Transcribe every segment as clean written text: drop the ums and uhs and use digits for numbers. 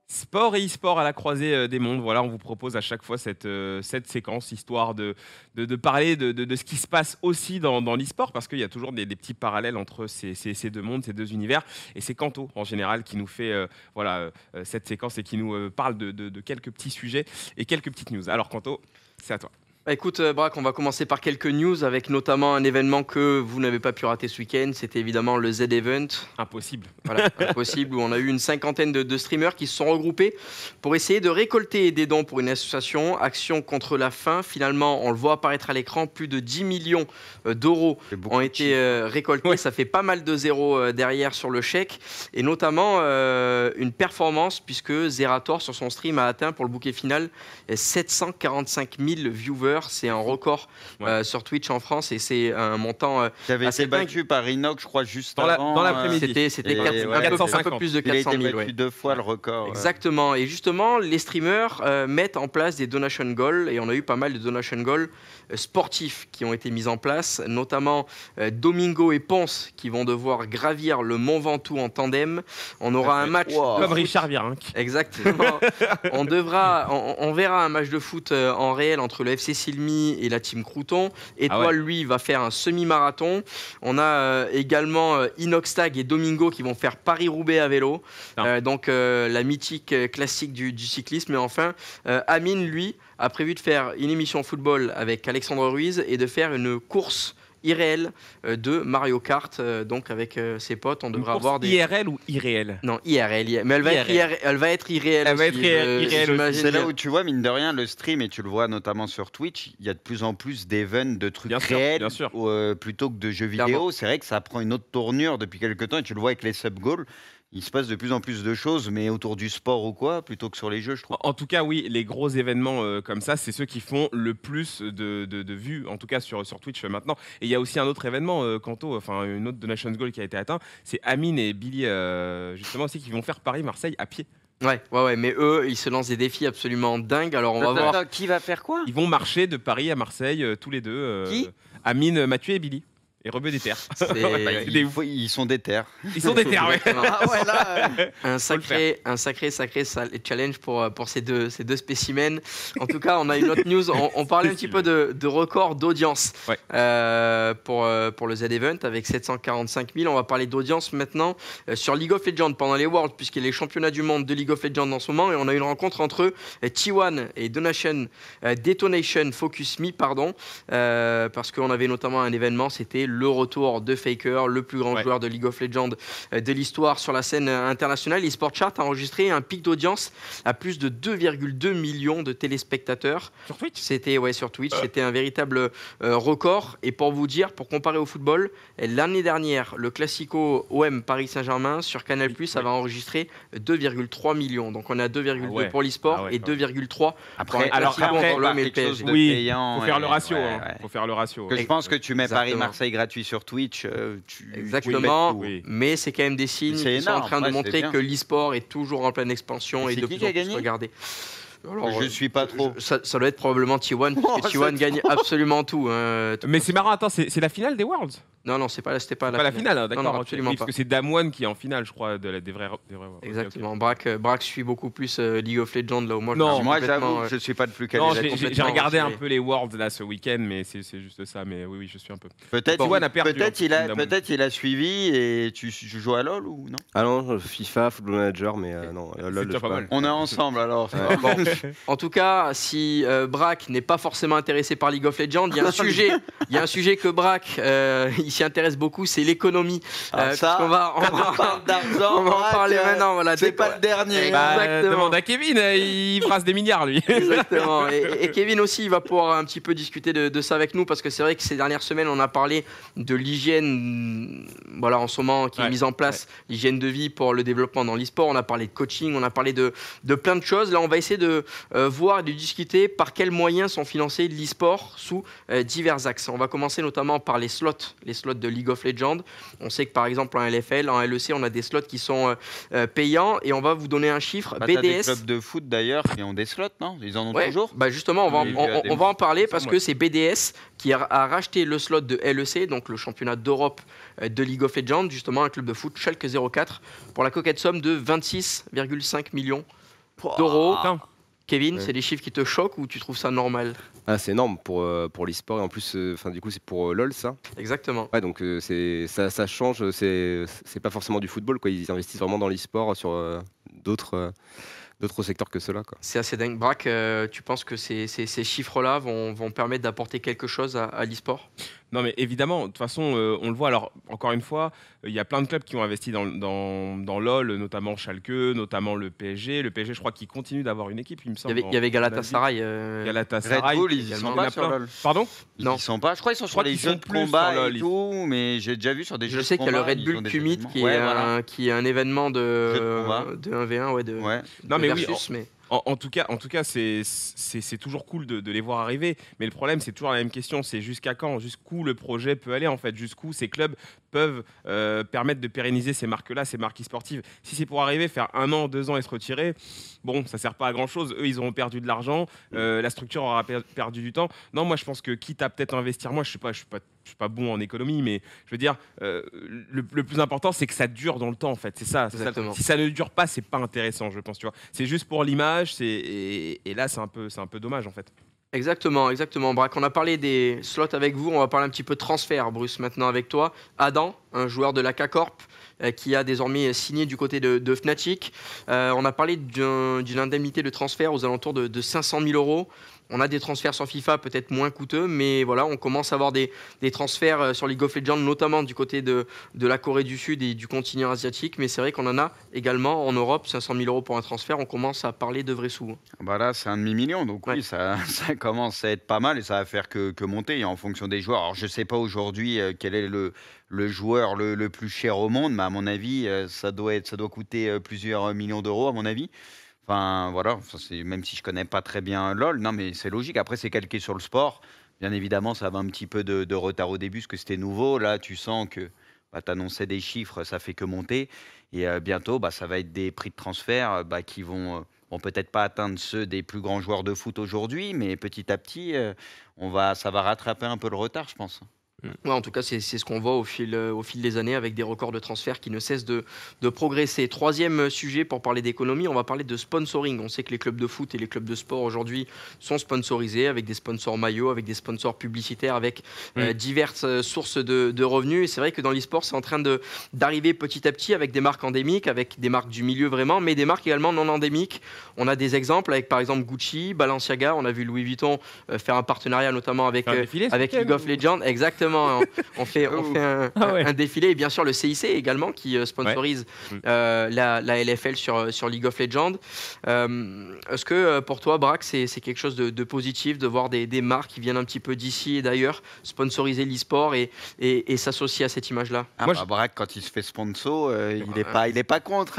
Sport et e-sport à la croisée des mondes. Voilà, on vous propose à chaque fois cette séquence, histoire de parler de ce qui se passe aussi dans l'e-sport, parce qu'il y a toujours des petits parallèles entre ces deux mondes, ces deux univers. Et c'est Kanto, en général, qui nous fait cette séquence et qui nous parle de quelques petits sujets et quelques petites news. Alors, Kanto, c'est à toi. Bah, écoute, Braque, on va commencer par quelques news avec notamment un événement que vous n'avez pas pu rater ce week-end. C'était évidemment le Z-Event. Impossible. Voilà, impossible, où on a eu une cinquantaine de streamers qui se sont regroupés pour essayer de récolter des dons pour une association, Action contre la faim. Finalement, on le voit apparaître à l'écran, plus de 10 millions d'euros ont été récoltés. Ouais. Ça fait pas mal de zéros derrière sur le chèque. Et notamment une performance, puisque Zerator, sur son stream, a atteint pour le bouquet final 745 000 viewers. C'est un record sur Twitch en France, et c'est un montant qui avait été battu par Inox, je crois, juste avant. Dans l'après-midi. C'était un peu plus de 400 000. Il a été battu 2 fois le record. Exactement. Et justement, les streamers mettent en place des donation goals, et on a eu pas mal de donation goals sportifs qui ont été mis en place, notamment Domingo et Ponce qui vont devoir gravir le Mont Ventoux en tandem. On aura un match comme Richard Virenque. Exactement. on verra un match de foot en réel entre le FC Silmy et la team Crouton. Étoile, lui, va faire un semi-marathon. On a également Inoxtag et Domingo qui vont faire Paris-Roubaix à vélo. Donc la mythique classique du cyclisme. Et enfin, Amine, lui, a prévu de faire une émission football avec Alexandre Ruiz et de faire une course IRL de Mario Kart, donc avec ses potes. On devrait avoir des IRL ou irréel? Non, IRL, mais elle va être irréelle. Elle va être irréelle. C'est là où tu vois, mine de rien, le stream, et tu le vois notamment sur Twitch, il y a de plus en plus d'events, de trucs réels, plutôt que de jeux vidéo. C'est vrai que ça prend une autre tournure depuis quelques temps, et tu le vois avec les sub-goals. Il se passe de plus en plus de choses, mais autour du sport ou quoi, plutôt que sur les jeux, je trouve. En tout cas, oui, les gros événements comme ça, c'est ceux qui font le plus de vues, en tout cas sur Twitch maintenant. Et il y a aussi un autre événement, Kanto, enfin une autre donation goal qui a été atteint, c'est Amine et Billy, justement aussi, qui vont faire Paris-Marseille à pied. Ouais, mais eux, ils se lancent des défis absolument dingues. Alors on va voir. Qui va faire quoi? Ils vont marcher de Paris à Marseille, tous les deux. Qui? Amine, Mathieu et Billy. Et Rebeu des terres. Ils sont des terres. Ils sont des terres, oui. Ah ouais, là, un sacré challenge pour ces deux spécimens. En tout cas, on a une autre news. On parlait un petit peu de record d'audience pour le Z-Event avec 745 000. On va parler d'audience maintenant sur League of Legends pendant les Worlds, puisqu'il y a les championnats du monde de League of Legends en ce moment. Et on a une rencontre entre T1 et Detonation Focus Me, parce qu'on avait notamment un événement, c'était le retour de Faker, le plus grand joueur de League of Legends de l'histoire sur la scène internationale. eSport Chart a enregistré un pic d'audience à plus de 2,2 millions de téléspectateurs. Sur Twitch? C'était sur Twitch, c'était un véritable record. Et pour vous dire, pour comparer au football, l'année dernière, le Classico OM Paris Saint-Germain sur Canal+, avait enregistré 2,3 millions. Donc on a 2,2 pour l'e-sport et 2,3 pour l'OM et le PSG. Oui, il faut faire le ratio. Faut faire le ratio. Je pense que tu mets Paris-Marseille gratuit sur Twitch. Exactement, mais c'est quand même des signes qui sont en train de montrer que l'e-sport est toujours en pleine expansion et de plus en plus regardé. Alors, je suis pas trop. Ça doit être probablement T1, puisque T1 gagne absolument tout. Mais c'est marrant, attends, c'est la finale des Worlds? Non, c'était pas la finale, d'accord. Non, absolument pas. Parce que c'est Damwon qui est en finale, je crois, des vrais Worlds. Exactement. Okay. Braque suit beaucoup plus League of Legends là où moi. Non, moi j'avoue, je suis pas le plus calé. Non, j'ai regardé un peu les Worlds là ce week-end, mais c'est juste ça. Mais oui, je suis un peu. Peut-être il a suivi et tu joues à LoL ou non? Ah non, FIFA, Football Manager, mais non, LoL. On est ensemble alors. Bon. En tout cas, si Braque n'est pas forcément intéressé par League of Legends, il y a un sujet que Braque il s'y intéresse beaucoup, c'est l'économie. Ça, on va en parler maintenant. Voilà, c'est pas le dernier. Demande à Kevin, il brasse des milliards lui. Exactement. Et Kevin aussi, il va pouvoir un petit peu discuter de ça avec nous, parce que c'est vrai que ces dernières semaines, on a parlé de l'hygiène, voilà, en ce moment qui est mise en place, l'hygiène de vie pour le développement dans l'e-sport. On a parlé de coaching, on a parlé de plein de choses. Là, on va essayer de voir et de discuter par quels moyens sont financés l'e-sport sous divers axes. On va commencer notamment par les slots de League of Legends. On sait que par exemple en LFL, en LEC, on a des slots qui sont payants et on va vous donner un chiffre. BDS. T'as des clubs de foot d'ailleurs qui ont des slots, non? Ils en ont toujours? Justement, on va en parler parce que c'est BDS qui a racheté le slot de LEC, donc le championnat d'Europe de League of Legends, justement un club de foot, Schalke 04, pour la coquette somme de 26,5 millions d'euros. Kevin, c'est des chiffres qui te choquent ou tu trouves ça normal? C'est énorme pour l'e-sport et en plus, du coup, c'est pour LoL, ça. Exactement. Ouais, donc ça change. C'est pas forcément du football, quoi. Ils investissent vraiment dans l'e-sport sur d'autres secteurs que ceux-là. C'est assez dingue. Braque, tu penses que ces chiffres-là vont permettre d'apporter quelque chose à l'e-sport? Non, mais évidemment, de toute façon, on le voit. Alors, encore une fois, il y a plein de clubs qui ont investi dans LoL, notamment Schalke, notamment le PSG. Le PSG, je crois qu'il continue d'avoir une équipe, il me semble. Il y avait Galatasaray. Galatasaray. Red Bull, ils y sont pas sur LoL. Pardon? Ils y sont pas. Je crois qu'ils sont sur les jeux de combat et tout, mais j'ai déjà vu sur des jeux de combat. Je sais qu'il y a le Red Bull Qmit qui est un événement de 1v1, non, mais versus, oui, en tout cas, c'est toujours cool de les voir arriver. Mais le problème, c'est toujours la même question. C'est jusqu'à quand? Jusqu'où le projet peut aller, en fait? Jusqu'où ces clubs peuvent permettre de pérenniser ces marques-là, ces marques e-sportives? Si c'est pour arriver, faire 1 an, 2 ans et se retirer, bon, ça ne sert pas à grand-chose. Eux, ils auront perdu de l'argent. La structure aura perdu du temps. Non, moi, je pense que quitte à peut-être investir, moi, je suis pas bon en économie, mais je veux dire, le plus important, c'est que ça dure dans le temps, en fait. C'est ça. Si ça ne dure pas, c'est pas intéressant, je pense. Tu vois, c'est juste pour l'image. Et là, c'est un peu dommage, en fait. Exactement. Braque, on a parlé des slots avec vous. On va parler un petit peu de transfert, Bruce, maintenant avec toi. Adam, un joueur de la K-Corp, qui a désormais signé du côté de Fnatic. On a parlé d'une indemnité de transfert aux alentours de 500 000 euros. On a des transferts sur FIFA peut-être moins coûteux, mais voilà, on commence à avoir des transferts sur League of Legends, notamment du côté de la Corée du Sud et du continent asiatique. Mais c'est vrai qu'on en a également en Europe, 500 000 euros pour un transfert. On commence à parler de vrais sous. Là, c'est un demi-million, donc oui, ça commence à être pas mal et ça va faire que monter en fonction des joueurs. Alors, je ne sais pas aujourd'hui quel est le joueur le plus cher au monde, mais à mon avis, ça doit coûter plusieurs millions d'euros, à mon avis. Enfin, voilà, même si je connais pas très bien LoL, non, mais c'est logique. Après, c'est calqué sur le sport. Bien évidemment, ça avait un petit peu de retard au début, parce que c'était nouveau. Là, tu sens que tu annonçais des chiffres, ça fait que monter. Et bientôt, ça va être des prix de transfert qui vont peut-être pas atteindre ceux des plus grands joueurs de foot aujourd'hui, mais petit à petit, ça va rattraper un peu le retard, je pense. Ouais, en tout cas, c'est ce qu'on voit au fil des années avec des records de transfert qui ne cessent de progresser. Troisième sujet pour parler d'économie, on va parler de sponsoring. On sait que les clubs de foot et les clubs de sport aujourd'hui sont sponsorisés avec des sponsors maillots, avec des sponsors publicitaires, avec diverses sources de revenus. Et c'est vrai que dans l'e-sport, c'est en train d'arriver petit à petit avec des marques endémiques, avec des marques du milieu vraiment, mais des marques également non endémiques. On a des exemples avec par exemple Gucci, Balenciaga. On a vu Louis Vuitton faire un partenariat notamment avec League of Legends. Exactement. On fait un défilé et bien sûr le CIC également qui sponsorise la LFL sur League of Legends. Est-ce que pour toi, Braque, c'est quelque chose de positif de voir des marques qui viennent un petit peu d'ici et d'ailleurs sponsoriser l'e-sport et s'associer à cette image-là? Braque, quand il se fait sponsor, il est pas contre.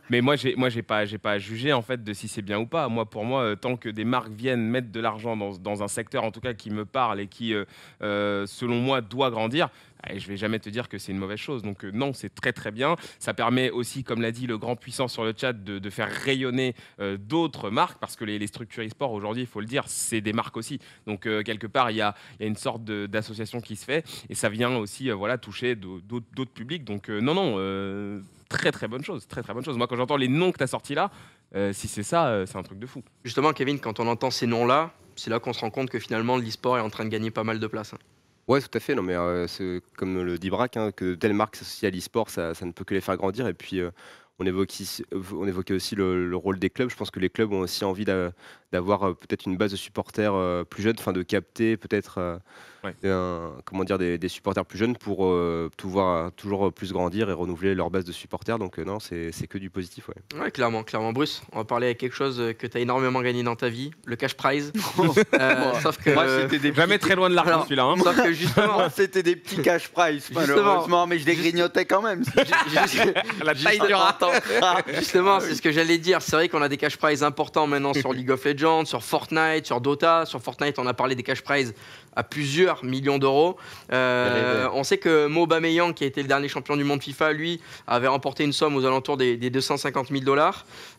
Mais moi, j'ai pas à juger en fait de si c'est bien ou pas. Pour moi, tant que des marques viennent mettre de l'argent dans un secteur en tout cas qui me parle et qui selon moi, doit grandir, je ne vais jamais te dire que c'est une mauvaise chose. Donc non, c'est très très bien. Ça permet aussi, comme l'a dit le grand puissant sur le chat, de faire rayonner d'autres marques, parce que les structures e-sport aujourd'hui, il faut le dire, c'est des marques aussi. Donc quelque part, il y a une sorte d'association qui se fait, et ça vient aussi toucher d'autres publics. Donc très très bonne chose, très très bonne chose. Moi, quand j'entends les noms que tu as sortis là, si c'est ça, c'est un truc de fou. Justement, Kevin, quand on entend ces noms-là, c'est là qu'on se rend compte que finalement l'e-sport est en train de gagner pas mal de place. Ouais, tout à fait. Non, mais c'est comme le dit Braque, que telle marque s'associe à l'e-sport, ça ne peut que les faire grandir. Et puis, on évoquait aussi le rôle des clubs. Je pense que les clubs ont aussi envie d'avoir peut-être une base de supporters plus jeune, de capter peut-être comment dire, des supporters plus jeunes pour pouvoir toujours plus grandir et renouveler leur base de supporters. Donc non, c'est que du positif. Ouais, clairement. Bruce, on va parler avec quelque chose que tu as énormément gagné dans ta vie, le cash prize. Sauf que moi, c'était jamais très loin de l'argent celui-là. Hein. Sauf que justement, c'était des petits cash prize, malheureusement, mais je les grignotais quand même. La taille du raton. Justement, c'est ce que j'allais dire. C'est vrai qu'on a des cash prizes importants maintenant sur League of Legends, sur Fortnite, sur Dota. Sur Fortnite, on a parlé des cash prizes à plusieurs millions d'euros. On sait que Mo Aubameyang, qui a été le dernier champion du monde FIFA, lui, avait remporté une somme aux alentours des 250 000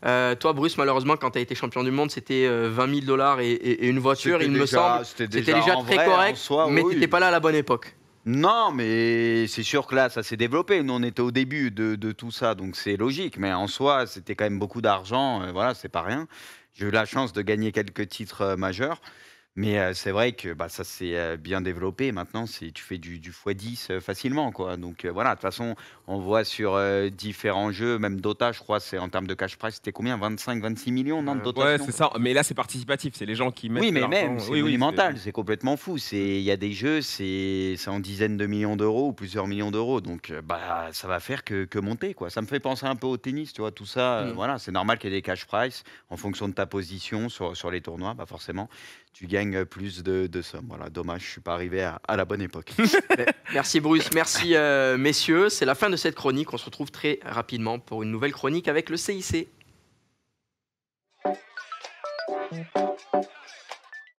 $. Toi, Bruce, malheureusement, quand tu as été champion du monde, c'était 20 000 $ et une voiture, il me semble. C'était déjà très correct, mais tu n'étais pas là à la bonne époque. Non, mais c'est sûr que là, ça s'est développé. Nous, on était au début de tout ça, donc c'est logique. Mais en soi, c'était quand même beaucoup d'argent. Voilà, c'est pas rien. J'ai eu la chance de gagner quelques titres majeurs. Mais c'est vrai que ça s'est bien développé. Maintenant, tu fais du x10 facilement, quoi. Donc voilà, de toute façon, on voit sur différents jeux, même Dota, je crois, c'est en termes de cash prize, c'était combien 25, 26 millions, non, de dotation? Ouais, c'est ça. Mais là, c'est participatif. C'est les gens qui mettent. Oui, mais même, c'est monumental, c'est complètement fou. Il y a des jeux, c'est en dizaines de millions d'euros ou plusieurs millions d'euros. Donc ça va faire que monter, quoi. Ça me fait penser un peu au tennis, tu vois, tout ça. Voilà, c'est normal qu'il y ait des cash prize en fonction de ta position sur les tournois, forcément. Tu gagnes plus de sommes. Voilà, dommage, je ne suis pas arrivé à la bonne époque. Merci Bruce, merci messieurs. C'est la fin de cette chronique. On se retrouve très rapidement pour une nouvelle chronique avec le CIC.